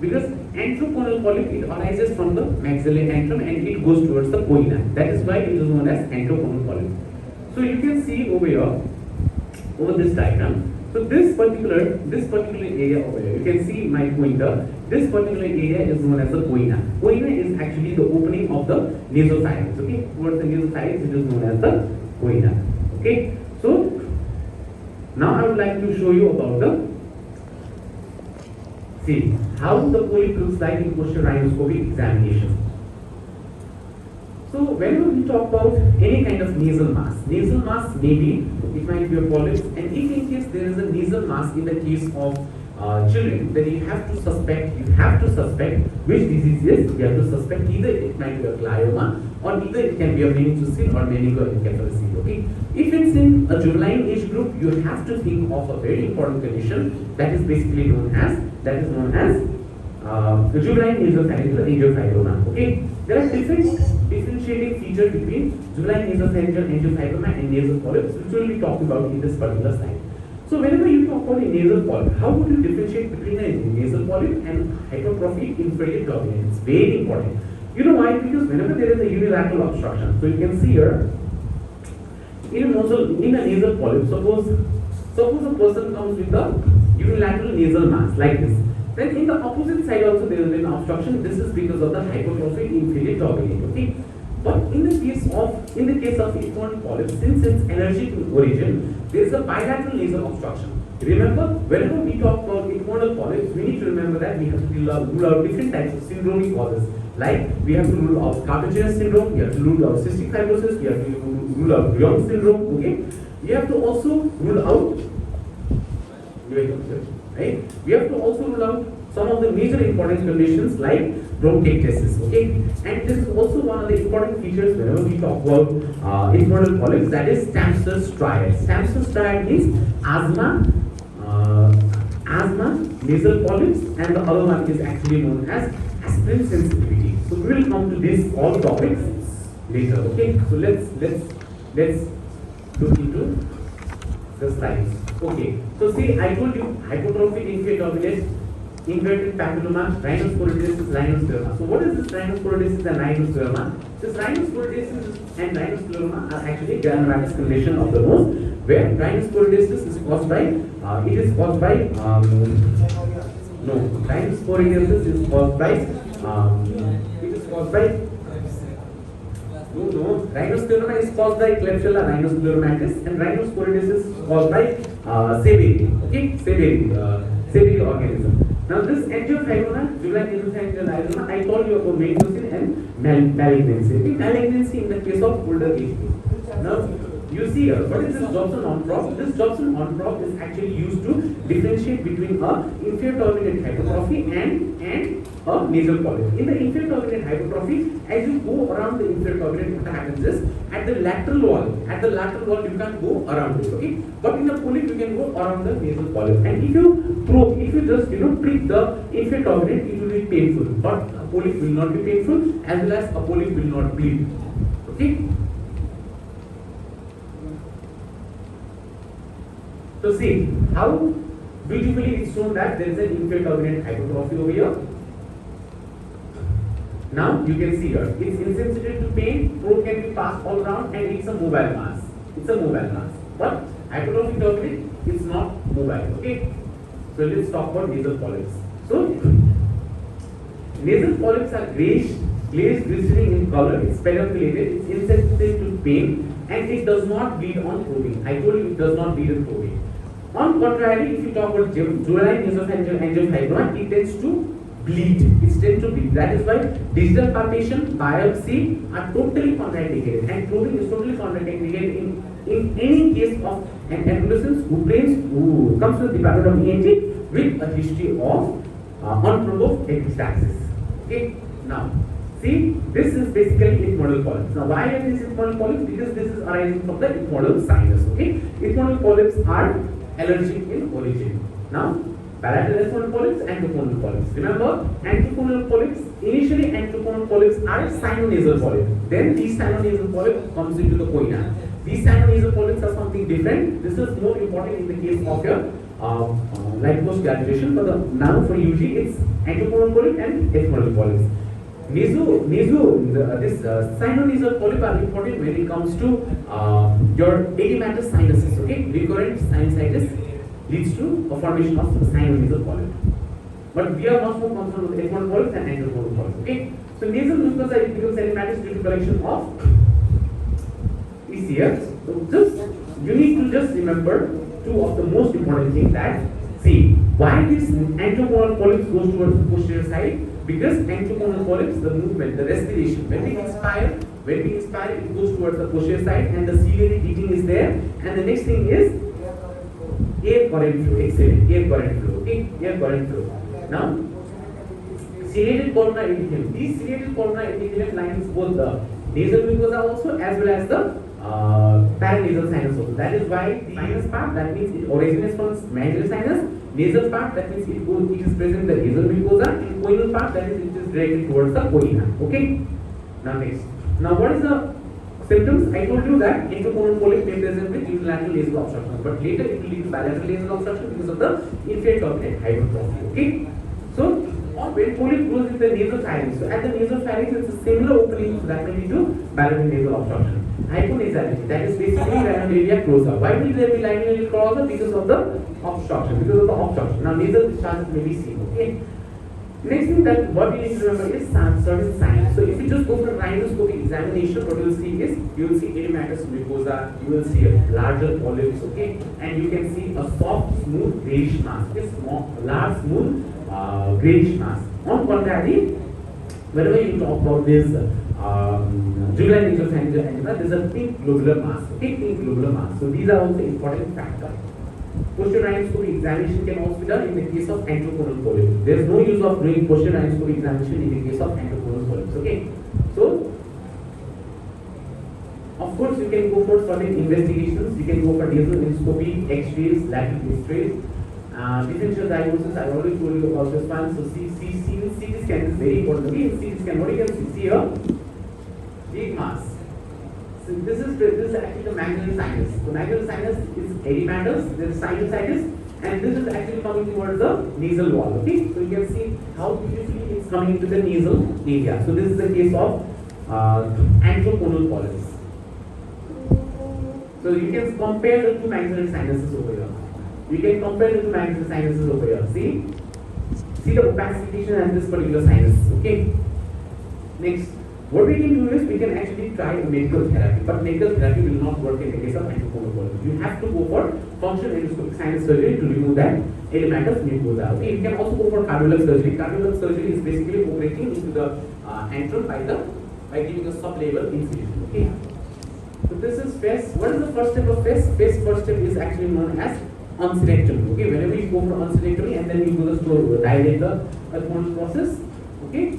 Because antroconal polyp, it arises from the maxillary antrum and it goes towards the poina. That is why it is known as antroconal polyp. So you can see over here, over this diagram. So this particular area over here, you can see my pointer. This particular area is known as the poina. Poina is actually the opening of the nasopharynx. Okay, towards the nasopharynx, it is known as the poina. Okay, so now I would like to show you about the how the polyp looks like in posterior rhinoscopic examination. So whenever we talk about any kind of nasal mass maybe it might be a polyp, and if in case there is a nasal mass in the case of children, then you have to suspect which disease is. You have to suspect either it might be a glioma or either it can be a meningocele or meningoencephalocele. Okay, if it's in a juvenile age group, you have to think of a very important condition that is basically known as the juvenile nasopharyngeal angiofibroma. Okay, there are differentiating features between juvenile nasopharyngeal angiofibroma and nasal polyps, which we will be talking about in this particular slide. So whenever you talk about a nasal polyp, how would you differentiate between a nasal polyp and hypertrophic inferior turbinate? It's very important. You know why? Because whenever there is a unilateral obstruction, so you can see here, in a nasal polyp, suppose a person comes with a unilateral nasal mass like this. Then in the opposite side also there will be an obstruction. This is because of the hypertrophic inferior turbinate. Okay. But in the case of ectodermal polyp, since it's allergic in origin, there is a bilateral nasal obstruction. Remember, whenever we talk about ectodermal polyps, we need to remember that we have to rule out different types of syndromic causes. Like we have to rule out cartilaginous syndrome, we have to rule out cystic fibrosis, we have to rule out Brion syndrome. Okay, we have to also rule out. Right? We have to also rule out some of the major important conditions like bronchiectasis. Okay, and this is also one of the important features whenever we talk about ectodermal polyps, that is Stamster's triad. Stamster's triad means asthma, nasal polyps, and the other one is actually known as aspirin sensitivity. So we will come to these all topics later. Okay, so let's look into the slides. Okay, so see, I told you hypertrophic inferior turbinate, inverted papilloma, rhinosporidiasis, rhinoscleroma. So what is this rhinosporidiasis and rhinoscleroma? This rhinosporidiasis and rhinoscleroma are actually granularis condition of the nose, where rhinosporidiasis is caused by rhinosporidiasis is caused by rhinoscleroma is caused by Klebsiella rhinoscleromatis, and rhinosporidiasis is caused by Severii. Okay, Severii organism. Now this angiofibroma, juvenile nasopharyngeal angiofibroma, I told you about meningocele and malignancy. Okay, malignancy in the case of older age group. Now you see here, what is this Jobson-Ontrop? This Jobson-Ontrop is actually used to differentiate between a inferior turbinate hypertrophy and a nasal polyp. In the inferior turbinate hypertrophy, as you go around the inferior turbinate, what happens is at the lateral wall you can't go around it. Okay, but in the polyp you can go around the nasal polyp. And if you just prick the inferior turbinate, it will be painful. But a polyp will not be painful, as well as a polyp will not bleed. Okay. So see how beautifully it's shown that there is an inferior turbinate hypertrophy over here. Now you can see here, it's insensitive to pain, probe can be passed all around, and it's a mobile mass. But hypertrophic turbinate is not mobile. Okay. So let's talk about nasal polyps. So nasal polyps are glazed, glistening in color. It's pedunculated. It's insensitive to pain, and it does not bleed on probing. I told you it does not bleed on probing. On contrary, if you talk about juvenile nasopharyngeal angiofibroma, it tends to bleed. That is why digital palpation, biopsy are totally contraindicated, and probing is totally contraindicated in any case of an adolescent who comes to the department of ENT with a history of unprovoked epistaxis. Okay, now see, this is basically ethmoidal polyps. Now why are these ethmoidal polyps? Because this is arising from the ethmoidal sinus. Okay, ethmoidal polyps are allergic in origin. Now bilateral ethmoidal polyps and antroconal polyps. Remember, antroconal polyps, initially antroconal polyps are sinonasal polyps. Then these sinonasal polyps comes into the poina. These sinonasal polyps are something different. This is more important in the case of your like post graduation, but now for UG it's antecoronal polyp and ethmoidal polyps. This sinonasal polyp are important when it comes to your edematous sinuses. Okay, recurrent sinusitis leads to a formation of sinonasal polyp. But we are much more concerned with ethmoidal polyps and antecoronal polyps. Okay, so nasal mucosa it becomes edematous due to collection of ECF. So you need to just remember two of the most important things that see why this antecoronal polyps goes towards the posterior side. Because antecoronal polyps, the movement, the respiration, when we inspire, it goes towards the posterior side, and the ciliary heating is there. And the next thing is air current flow. Excellent, air current flow. Okay, air current flow. Now, ciliated columnar epithelium. These ciliated columnar epithelium lines both the nasal mucosa also as well as the paranasal sinus also. That is why the sinus part, that means it originates from nasal sinus. Nasal part, that means it is present in the nasal mucosa, and choanal part, that is it is directed towards the choana. Okay. Now next. Now what is the symptoms? I told you that antecoronal polyp may present with unilateral nasal obstruction, but later it will lead to bilateral nasal obstruction because of the inferior turbinate hypertrophy. Okay. So when polyp grows in the nasal pharynx, so at the nasal pharynx it's a similar opening, so that may lead to bilateral nasal obstruction. Hyponasality, that is basically rhinolaria closa. Why will there be rhinolaria closa? Because of the obstruction. Now nasal discharges may be seen. Okay. Next thing that what we need to remember is certain signs. So if you just go for rhinoscopic examination, what you will see is you will see edematous mucosa, you will see a larger polyps, okay, and you can see a soft, smooth grayish mass. This large, smooth grayish mass. On contrary, whenever you talk about this jugular nasopharyngeal angina, there is a pink globular mass. Okay, pink globular mass. So these are also important factors. Posterior rhinoscopy examination can also be done in the case of antecoronal polyp. There is no use of doing posterior rhinoscopy examination in the case of antecoronal polyps. Okay, so of course you can go for certain investigations. You can go for nasal endoscopy, X-rays, lateral X-rays. Differential diagnosis, I already told you about this one. So CT scan is very important. Okay, in CT scan, what you can see here, big mass. So this is actually the maxillary sinus. So maxillary sinus is edematous, there is sinusitis, and this is actually coming towards the nasal wall. Okay, so you can see how beautifully it's coming into the nasal area. So this is the case of antecoronal polyps. So you can compare the two maxillary sinuses over here. You can compare the two maxillary sinuses over here. See the opacification and this particular sinus. Okay. Next, what we can do is we can actually try a medical therapy, but medical therapy will not work in the case of antecoronal polyps. You have to go for functional endoscopic sinus surgery to remove that edematous mucosa. Okay. You can also go for cardiology surgery. Cardiology surgery is basically operating into the antrum by giving a sublabial incision. Okay. So this is FES. What is the first step of FES? First step is actually known as oncolectomy. Okay, whenever you go for oncolectomy and then you go to dilate the ethmoidal process. Okay.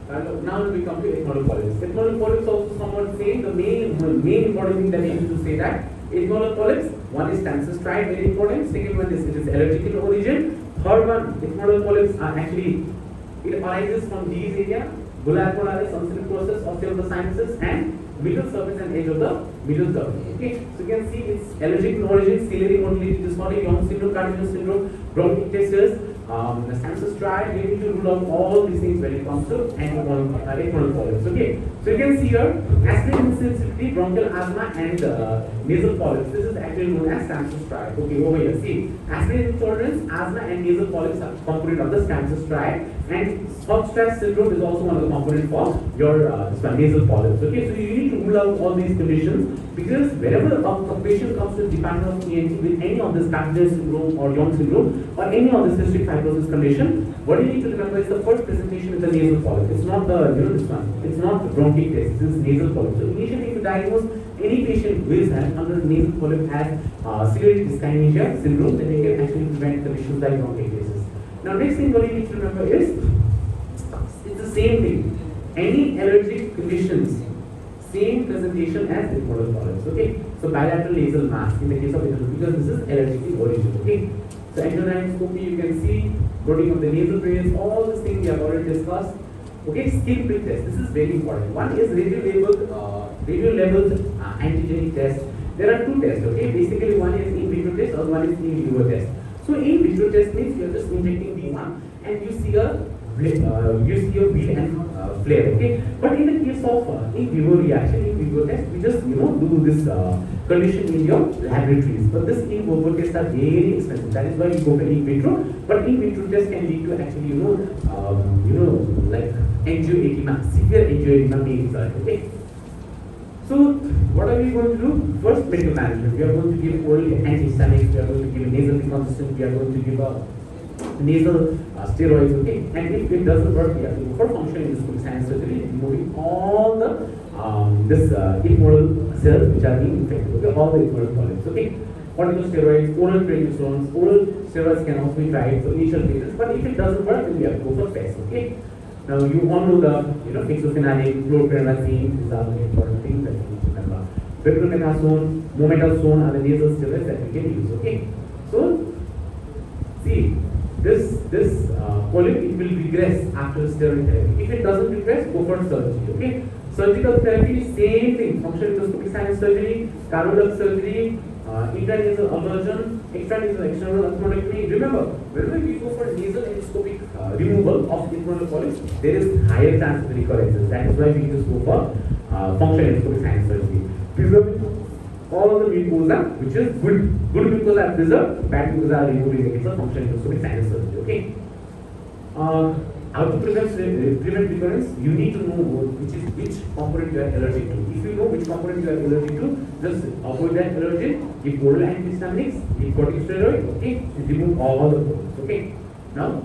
Now we come to ethmoidal polyps. Ethmoidal polyps also somewhat same. The main important thing that we need to say that ethmoidal polyps, one is cancer stripe, very important. Second one is it is allergic in origin. Third one, ethmoidal polyps are actually, it arises from these areas, bulla alveolaris, oncolectomy process, ostial of the sinuses, and middle surface and edge of the middle surface. Okay, so you can see it's allergic in origin, ciliary motility disorder, Young syndrome, Cardinal syndrome, bronchiectasis, the sinus stripe. We need to rule out all these things when it comes to ethmoidal polyps. Okay, so you can see here aspirin insensitivity, bronchial asthma, and nasal polyps. This is actually known as sinus stripe. Okay, over here, see aspirin intolerance, asthma, and nasal polyps are component of the sinus stripe, and Hochstrauss syndrome is also one of the components for your nasal polyps. Okay, so you need to rule out all these conditions, because whenever a patient comes to the department of ENT with any of this Cardinal syndrome or Young syndrome or any of this cystic fibrosis condition, what you need to remember is the first presentation is the nasal polyp. It's not the this one. It's not the bronchiectasis. This is nasal polyp. So initially, if you diagnose any patient who is under nasal polyp has ciliary dyskinesia syndrome, then you can actually prevent conditions like bronchiectasis. Now, next thing what you need to remember is it's the same thing. Any allergic conditions, same presentation as ethmoidal polyps. Okay, so bilateral nasal mass in the case of ethmoidal, because this is allergic in origin. Okay, so endoscopy, you can see protein of the nasal trays, all these things we have already discussed. Okay, skin prick test. This is very important. One is radio labeled antigenic test. there are two tests, okay? Basically, one is in vitro test or one is in vivo test. So in vitro test means you are just injecting the one and you see a wheel and flare, okay? But in the case of in vivo reaction, in vivo test, we just do this condition in your laboratories. But this in vivo tests are very expensive. That is why we go for in vitro. But in vitro test can lead to actually like angioedema, severe angioedema may result, okay? So what are we going to do? First, medical management. We are going to give oral antihistaminics. We are going to give a nasal decongestant. We are going to give a nasal steroids. Okay, and if it doesn't work, we have to go for functional endoscopic sinus surgery, removing all the immoral cells which are being infected. Okay, all the immoral polyps. Okay, corticosteroids, oral prednisones. Oral steroids can also be tried for initial phases, but if it doesn't work, then we have to go for PES. Okay. Now you all know the fixofenadine, chlorpromazine. These are the important things that you need to remember. Beclomethasone, mometasone are the nasal steroids that we can use. Okay, so see this polyp, it will regress after steroid therapy. If it doesn't regress, go for surgery. Okay, surgical therapy, same thing. Functional endoscopic sinus surgery, cardiac surgery, intranasal aversion, extranasal external atherectomy. Remember, whenever we go for nasal endoscopic removal of internal polyps, there is higher chance of recurrences. That is why we just go for functional endoscopic sinus surgery. Preserve all the mucosa, which is good mucosa are preserved, bad mucosa are removed in the case of functional endoscopic sinus surgery. Okay. How to prevent recurrence? You need to know which component you are allergic to. If you know which component you are allergic to, just avoid that allergen, give oral antihistaminics, give corticosteroid, okay, and remove all the polyps. Okay. Now,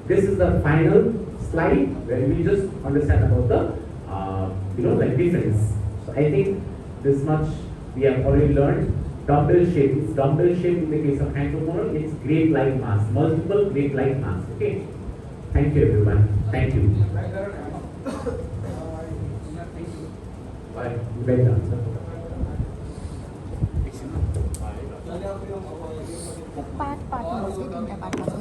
this is the final slide where we just understand about the difference. So I think this much we have already learned. Dumbbell shape. It's dumbbell shape in the case of anthropoid. It's grape-like mass, multiple grape-like mass. Okay. Thank you, everyone. Thank you. Bye. Well done, sir. part mo,